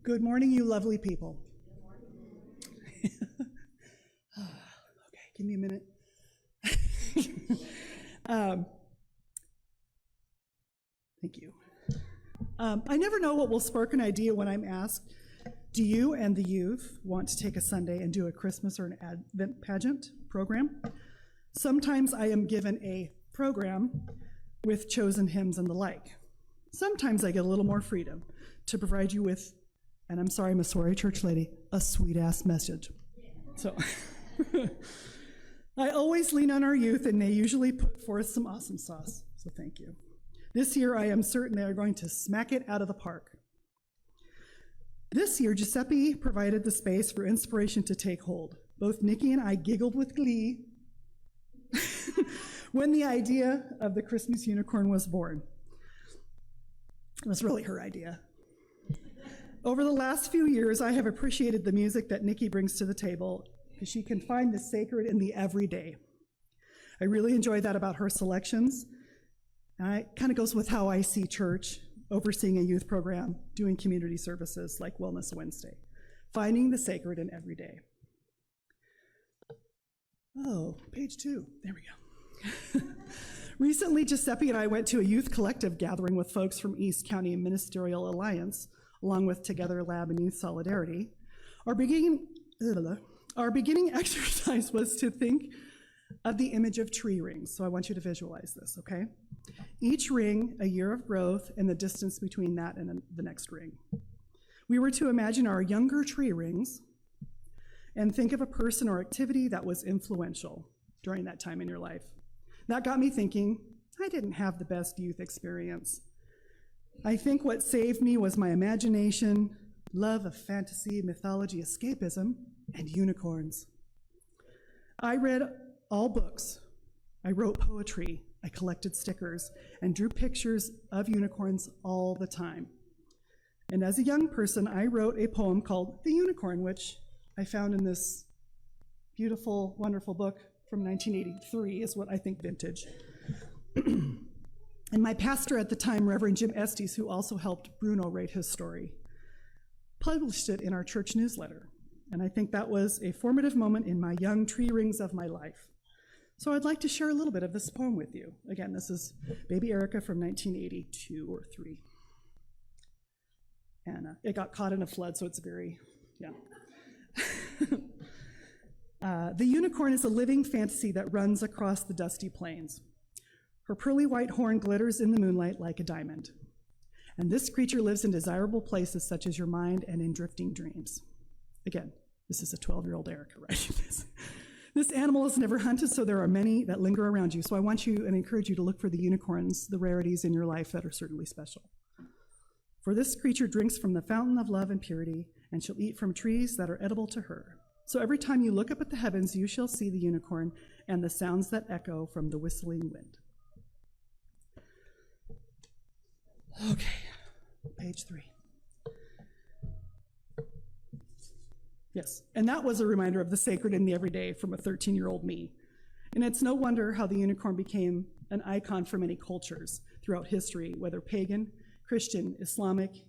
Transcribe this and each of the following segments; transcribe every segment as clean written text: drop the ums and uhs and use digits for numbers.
Good morning, you lovely people. Okay, give me a minute. Thank you. I never know what will spark an idea when I'm asked, do you and the youth want to take a Sunday and do a Christmas or an Advent pageant program? Sometimes I am given a program with chosen hymns and the like. Sometimes I get a little more freedom to provide you with, and I'm sorry, I'm a sorry church lady, a sweet-ass message. So I always lean on our youth, and they usually put forth some awesome sauce, so thank you. This year, I am certain they are going to smack it out of the park. This year, Giuseppe provided the space for inspiration to take hold. Both Nikki and I giggled with glee when the idea of the Christmas unicorn was born. It was really her idea. Over the last few years, I have appreciated the music that Nikki brings to the table because she can find the sacred in the everyday. I really enjoy that about her selections. And it kind of goes with how I see church, overseeing a youth program, doing community services like Wellness Wednesday, finding the sacred in every day. Oh, page 2, there we go. Recently, Giuseppe and I went to a youth collective gathering with folks from East County Ministerial Alliance, along with Together Lab and Youth Solidarity. Our beginning exercise was to think of the image of tree rings. So I want you to visualize this, okay? Each ring, a year of growth, and the distance between that and the next ring. We were to imagine our younger tree rings and think of a person or activity that was influential during that time in your life. That got me thinking, I didn't have the best youth experience. I think what saved me was my imagination, love of fantasy, mythology, escapism, and unicorns. I read all books. I wrote poetry. I collected stickers and drew pictures of unicorns all the time. And as a young person, I wrote a poem called The Unicorn, which I found in this beautiful, wonderful book from 1983, is what I think vintage. And my pastor at the time, Reverend Jim Estes, who also helped Bruno write his story, published it in our church newsletter. And I think that was a formative moment in my young tree rings of my life. So I'd like to share a little bit of this poem with you. Again, this is Baby Erica from 1982 or 3. And it got caught in a flood, so it's very, yeah. The unicorn is a living fantasy that runs across the dusty plains. Her pearly white horn glitters in the moonlight like a diamond. And this creature lives in desirable places such as your mind and in drifting dreams. Again, this is a 12-year-old Erica writing this. This animal is never hunted, so there are many that linger around you. So I want you and encourage you to look for the unicorns, the rarities in your life that are certainly special. For this creature drinks from the fountain of love and purity, and shall eat from trees that are edible to her. So every time you look up at the heavens, you shall see the unicorn and the sounds that echo from the whistling wind. Okay, page 3. Yes, and that was a reminder of the sacred in the everyday from a 13-year-old me. And it's no wonder how the unicorn became an icon for many cultures throughout history, whether pagan, Christian, Islamic,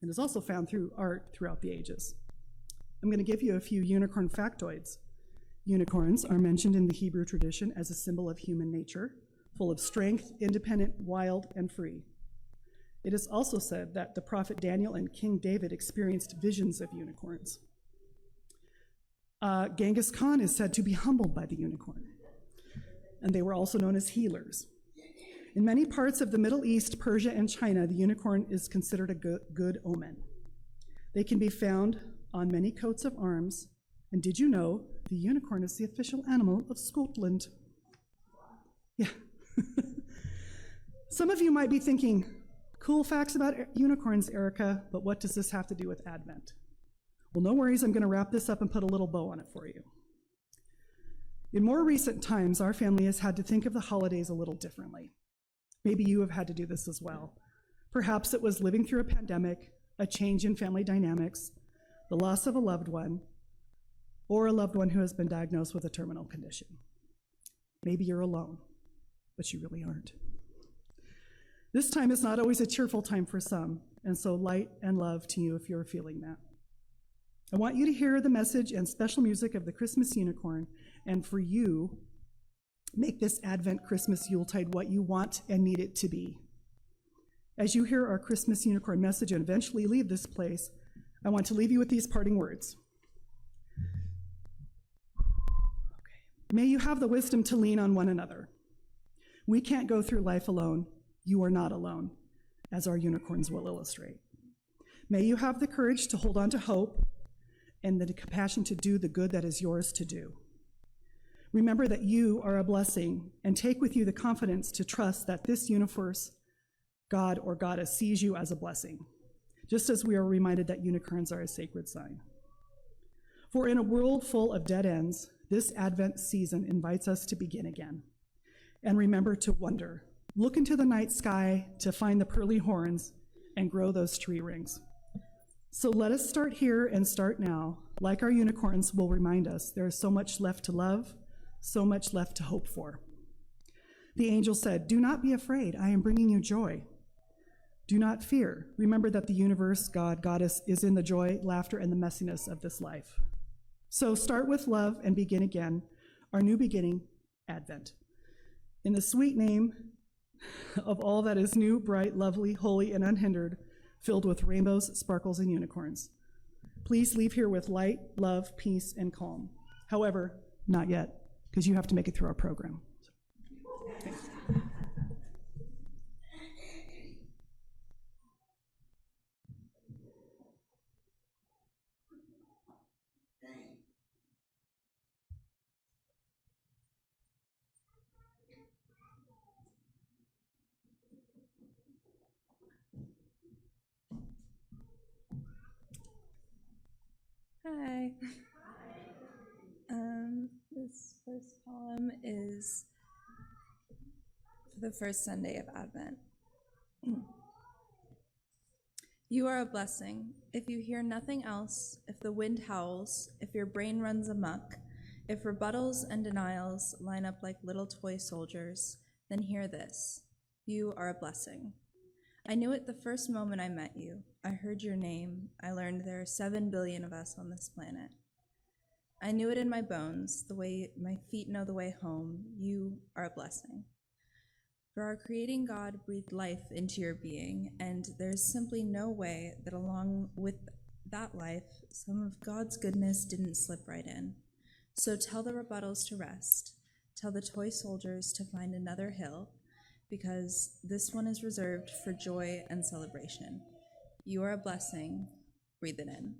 and is also found through art throughout the ages. I'm going to give you a few unicorn factoids. Unicorns are mentioned in the Hebrew tradition as a symbol of human nature, full of strength, independent, wild, and free. It is also said that the prophet Daniel and King David experienced visions of unicorns. Genghis Khan is said to be humbled by the unicorn, and they were also known as healers. In many parts of the Middle East, Persia, and China, the unicorn is considered a good omen. They can be found on many coats of arms, and did you know the unicorn is the official animal of Scotland? Yeah. Some of you might be thinking, cool facts about unicorns, Erica, but what does this have to do with Advent? Well, no worries, I'm going to wrap this up and put a little bow on it for you. In more recent times, our family has had to think of the holidays a little differently. Maybe you have had to do this as well. Perhaps it was living through a pandemic, a change in family dynamics, the loss of a loved one, or a loved one who has been diagnosed with a terminal condition. Maybe you're alone, but you really aren't. This time is not always a cheerful time for some, And so light and love to you if you're feeling that. I want you to hear the message and special music of the Christmas Unicorn, and for you, make this Advent Christmas Yuletide what you want and need it to be. As you hear our Christmas Unicorn message and eventually leave this place, I want to leave you with these parting words. May you have the wisdom to lean on one another. We can't go through life alone. You are not alone, as our unicorns will illustrate. May you have the courage to hold on to hope and the compassion to do the good that is yours to do. Remember that you are a blessing, and take with you the confidence to trust that this universe, God or Goddess, sees you as a blessing, just as we are reminded that unicorns are a sacred sign. For in a world full of dead ends, this Advent season invites us to begin again. And remember to wonder. Look into the night sky to find the pearly horns and grow those tree rings. So let us start here and start now. Like our unicorns will remind us, there is so much left to love, so much left to hope for. The angel said, "Do not be afraid. I am bringing you joy. Do not fear. Remember that the universe, God, Goddess, is in the joy, laughter, and the messiness of this life." So start with love and begin again, our new beginning, Advent. In the sweet name of all that is new, bright, lovely, holy, and unhindered, filled with rainbows, sparkles, and unicorns. Please leave here with light, love, peace, and calm. However, not yet, because you have to make it through our program. Thanks. Hi. This first poem is for the first Sunday of Advent. You are a blessing. If you hear nothing else, if the wind howls, if your brain runs amok, if rebuttals and denials line up like little toy soldiers, then hear this. You are a blessing. I knew it the first moment I met you. I heard your name. I learned there are 7 billion of us on this planet. I knew it in my bones, the way my feet know the way home. You are a blessing. For our creating God breathed life into your being, and there's simply no way that along with that life, some of God's goodness didn't slip right in. So tell the rebuttals to rest. Tell the toy soldiers to find another hill, because this one is reserved for joy and celebration. You are a blessing. Breathe it in.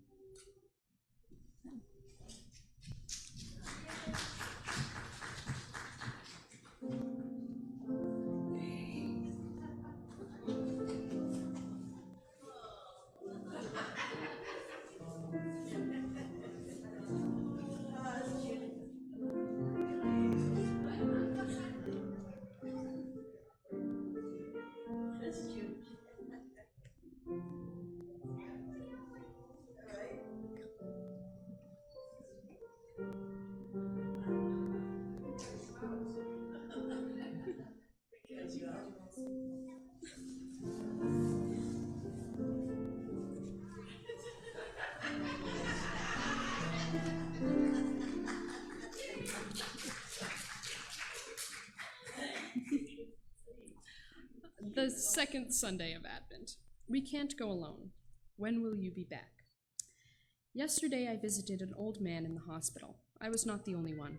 The second Sunday of Advent. We can't go alone. When will you be back? Yesterday I visited an old man in the hospital. I was not the only one.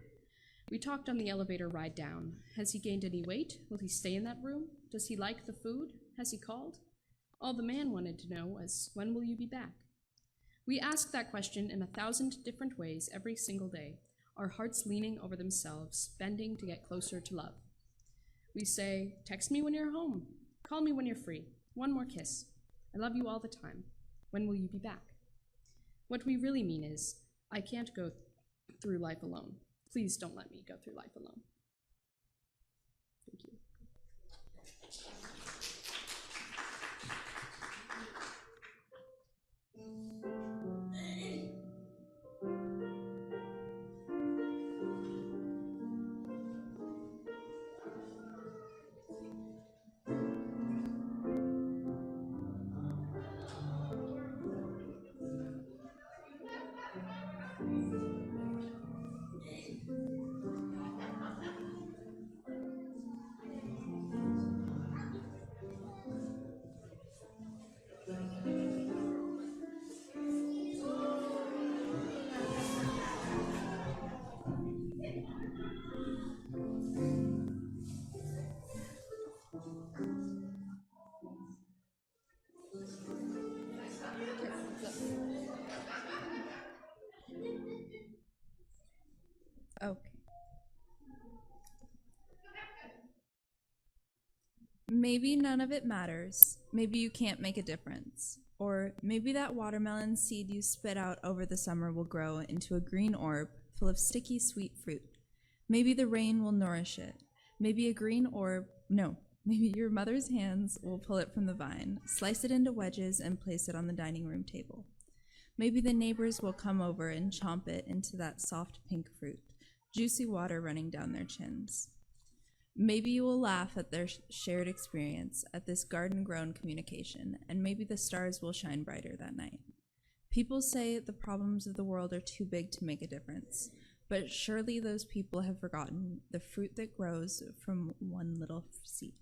We talked on the elevator ride down. Has he gained any weight? Will he stay in that room? Does he like the food? Has he called? All the man wanted to know was, when will you be back? We ask that question in 1,000 different ways every single day, our hearts leaning over themselves, bending to get closer to love. We say, text me when you're home. Call me when you're free. One more kiss. I love you all the time. When will you be back? What we really mean is, I can't go through life alone. Please don't let me go through life alone. Thank you. Maybe none of it matters. Maybe you can't make a difference. Or maybe that watermelon seed you spit out over the summer will grow into a green orb full of sticky, sweet fruit. Maybe the rain will nourish it. Maybe maybe your mother's hands will pull it from the vine, slice it into wedges, and place it on the dining room table. Maybe the neighbors will come over and chomp it into that soft pink fruit, juicy water running down their chins. Maybe you will laugh at their shared experience, at this garden-grown communication, and maybe the stars will shine brighter that night. People say the problems of the world are too big to make a difference, but surely those people have forgotten the fruit that grows from one little seed.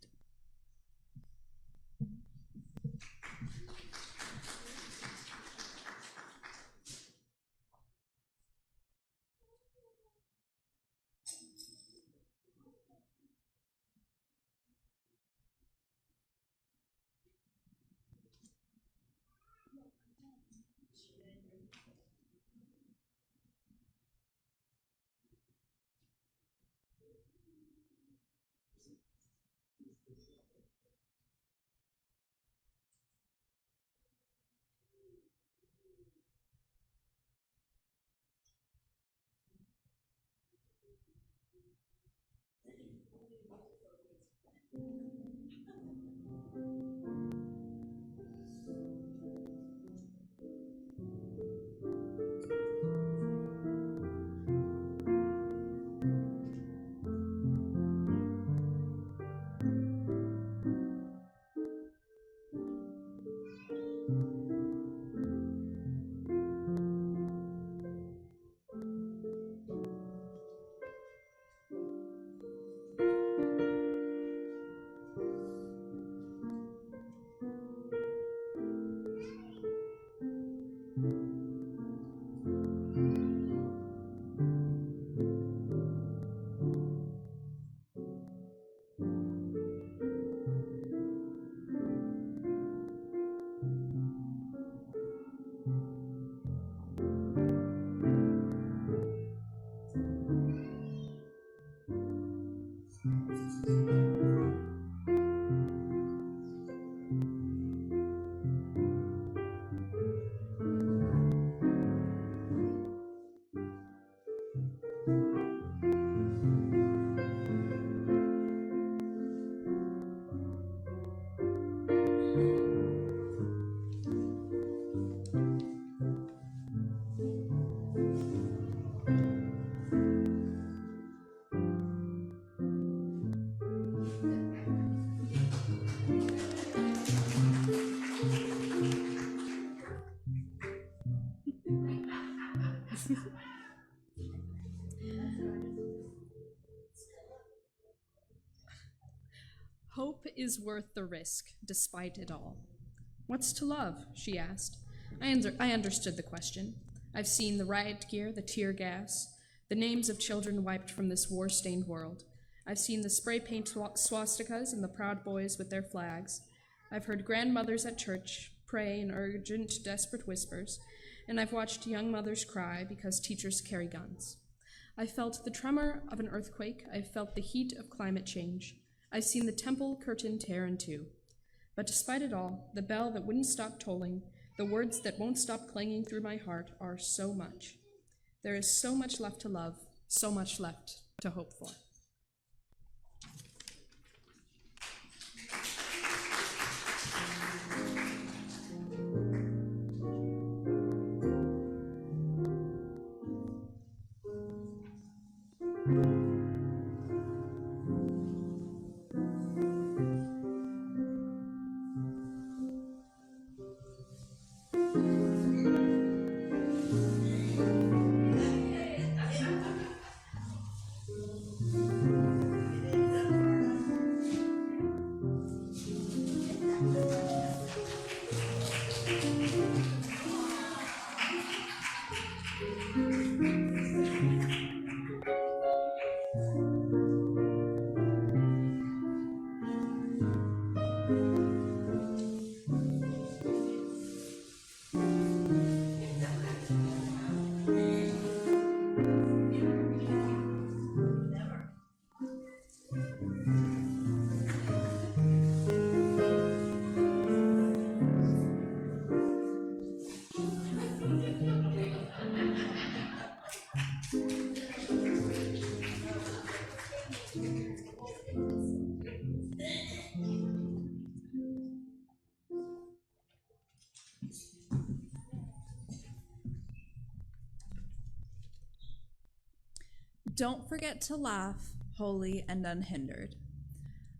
Hope is worth the risk, despite it all. What's to love? She asked. I understood the question. I've seen the riot gear, the tear gas, the names of children wiped from this war-stained world. I've seen the spray paint swastikas and the proud boys with their flags. I've heard grandmothers at church pray in urgent, desperate whispers, and I've watched young mothers cry because teachers carry guns. I felt the tremor of an earthquake. I've felt the heat of climate change. I've seen the temple curtain tear in two. But despite it all, the bell that wouldn't stop tolling, the words that won't stop clanging through my heart are so much. There is so much left to love, so much left to hope for. Don't forget to laugh, wholly and unhindered.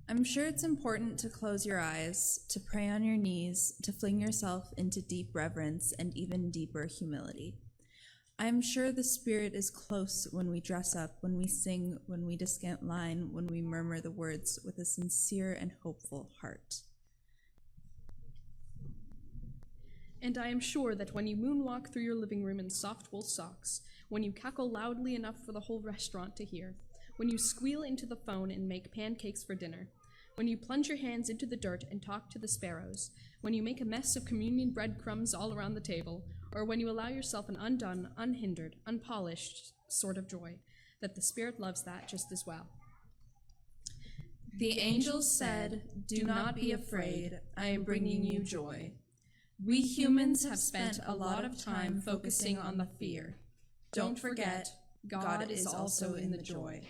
I'm sure it's important to close your eyes, to pray on your knees, to fling yourself into deep reverence and even deeper humility. I am sure the Spirit is close when we dress up, when we sing, when we descant line, when we murmur the words with a sincere and hopeful heart. And I am sure that when you moonwalk through your living room in soft wool socks, when you cackle loudly enough for the whole restaurant to hear, when you squeal into the phone and make pancakes for dinner, when you plunge your hands into the dirt and talk to the sparrows, when you make a mess of communion breadcrumbs all around the table, or when you allow yourself an undone, unhindered, unpolished sort of joy, that the Spirit loves that just as well. The angels said, "Do not be afraid, I am bringing you joy." We humans have spent a lot of time focusing on the fear. Don't forget, God is also in the joy.